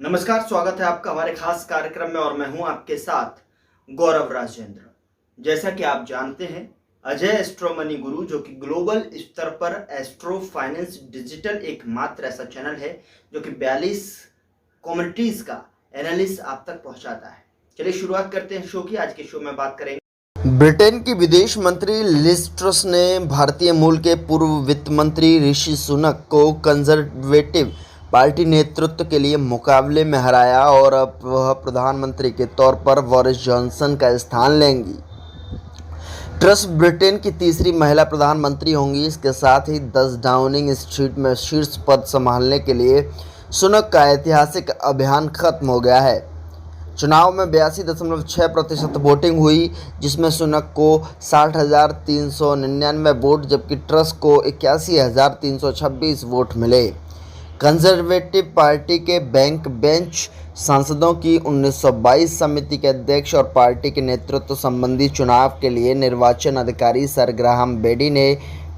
नमस्कार, स्वागत है आपका हमारे खास कार्यक्रम में और मैं हूं आपके साथ गौरव राजेंद्र। जैसा कि आप जानते हैं, अजय एस्ट्रो मनी गुरु जो कि ग्लोबल स्तर पर एस्ट्रो फाइनेंस डिजिटल एकमात्र ऐसा चैनल है जो कि 42 कम्युनिटीज का एनालिसिस आप तक पहुंचाता है। चलिए शुरुआत करते हैं शो की। आज के शो में बात करेंगे। ब्रिटेन की विदेश मंत्री लिज ट्रस ने भारतीय मूल के पूर्व वित्त मंत्री ऋषि सुनक को कंजर्वेटिव पार्टी नेतृत्व के लिए मुकाबले में हराया और अब वह प्रधानमंत्री के तौर पर बोरिस जॉनसन का स्थान लेंगी। ट्रस ब्रिटेन की तीसरी महिला प्रधानमंत्री होंगी। इसके साथ ही 10 डाउनिंग स्ट्रीट में शीर्ष पद संभालने के लिए सुनक का ऐतिहासिक अभियान खत्म हो गया है। चुनाव में 82.6% वोटिंग हुई, जिसमें सुनक को 60,399 वोट जबकि ट्रस को 81,326 वोट मिले। कंजर्वेटिव पार्टी के बैंक बेंच सांसदों की 1922 समिति के अध्यक्ष और पार्टी के नेतृत्व संबंधी चुनाव के लिए निर्वाचन अधिकारी सर ग्राहम बेडी ने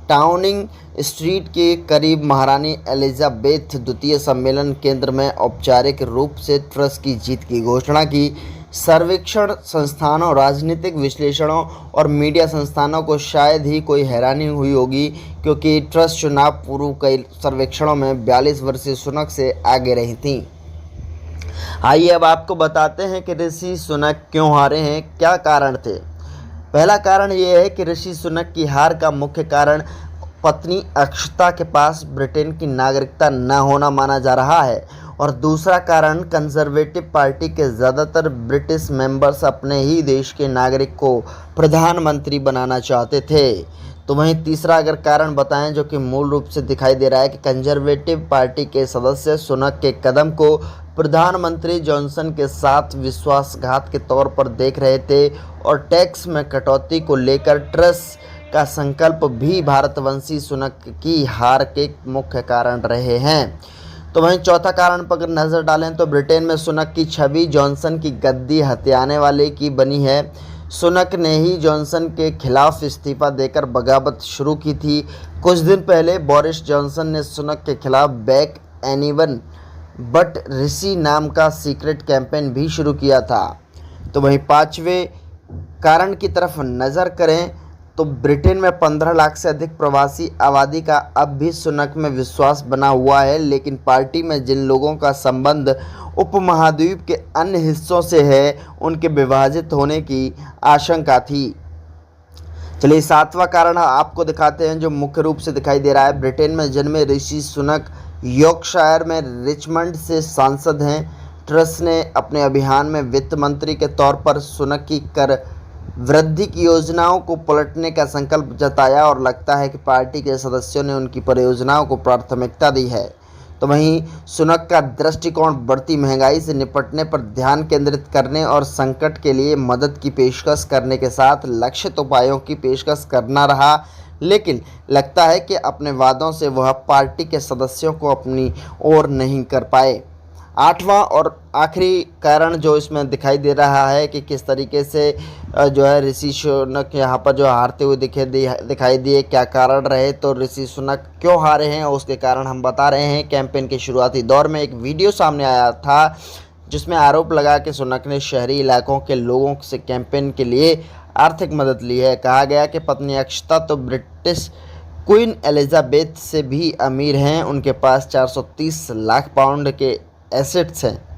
टाउनिंग स्ट्रीट के करीब महारानी एलिजाबेथ द्वितीय सम्मेलन केंद्र में औपचारिक रूप से ट्रस की जीत की घोषणा की। सर्वेक्षण संस्थानों, राजनीतिक विश्लेषणों और मीडिया संस्थानों को शायद ही कोई हैरानी हुई होगी, क्योंकि ट्रस चुनाव पूर्व कई सर्वेक्षणों में 42 वर्षीय सुनक से आगे रही थीं। आइए अब आपको बताते हैं कि ऋषि सुनक क्यों हारे हैं, क्या कारण थे। पहला कारण यह है कि ऋषि सुनक की हार का मुख्य कारण पत्नी अक्षता के पास ब्रिटेन की नागरिकता न होना माना जा रहा है, और दूसरा कारण कंजर्वेटिव पार्टी के ज़्यादातर ब्रिटिश मेंबर्स अपने ही देश के नागरिक को प्रधानमंत्री बनाना चाहते थे। तो वहीं तीसरा अगर कारण बताएं जो कि मूल रूप से दिखाई दे रहा है कि कंजर्वेटिव पार्टी के सदस्य सुनक के कदम को प्रधानमंत्री जॉनसन के साथ विश्वासघात के तौर पर देख रहे थे, और टैक्स में कटौती को लेकर ट्रस का संकल्प भी भारतवंशी सुनक की हार के मुख्य कारण रहे हैं। तो वहीं चौथा कारण पर अगर नज़र डालें तो ब्रिटेन में सुनक की छवि जॉनसन की गद्दी हथियाने वाले की बनी है। सुनक ने ही जॉनसन के खिलाफ इस्तीफा देकर बगावत शुरू की थी। कुछ दिन पहले बोरिस जॉनसन ने सुनक के खिलाफ बैक एनीवन बट ऋषि नाम का सीक्रेट कैंपेन भी शुरू किया था। तो वहीं पांचवें कारण की तरफ नज़र करें तो ब्रिटेन में 15 लाख से अधिक प्रवासी आबादी का अब भी सुनक में विश्वास बना हुआ है, लेकिन पार्टी में जिन लोगों का संबंध उपमहाद्वीप के अन्य हिस्सों से है उनके विभाजित होने की आशंका थी। चलिए सातवां कारण आपको दिखाते हैं जो मुख्य रूप से दिखाई दे रहा है। ब्रिटेन में जन्मे ऋषि सुनक यॉर्कशायर में रिचमंड से सांसद हैं। ट्रस ने अपने अभियान में वित्त मंत्री के तौर पर सुनक की कर वृद्धि की योजनाओं को पलटने का संकल्प जताया, और लगता है कि पार्टी के सदस्यों ने उनकी परियोजनाओं को प्राथमिकता दी है। तो वहीं सुनक का दृष्टिकोण बढ़ती महंगाई से निपटने पर ध्यान केंद्रित करने और संकट के लिए मदद की पेशकश करने के साथ लक्षित उपायों की पेशकश करना रहा, लेकिन लगता है कि अपने वादों से वह पार्टी के सदस्यों को अपनी ओर नहीं कर पाए। आठवां और आखिरी कारण जो इसमें दिखाई दे रहा है कि किस तरीके से जो है ऋषि सुनक यहाँ पर जो हारते हुए दिखाई दिए, क्या कारण रहे, तो ऋषि सुनक क्यों हारे हैं उसके कारण हम बता रहे हैं। कैंपेन के शुरुआती दौर में एक वीडियो सामने आया था जिसमें आरोप लगा कि सुनक ने शहरी इलाकों के लोगों से कैंपेन के लिए आर्थिक मदद ली है। कहा गया कि पत्नी अक्षता तो ब्रिटिश क्वीन एलिजाबेथ से भी अमीर हैं, उनके पास 430 लाख पाउंड के एसेट्स हैं।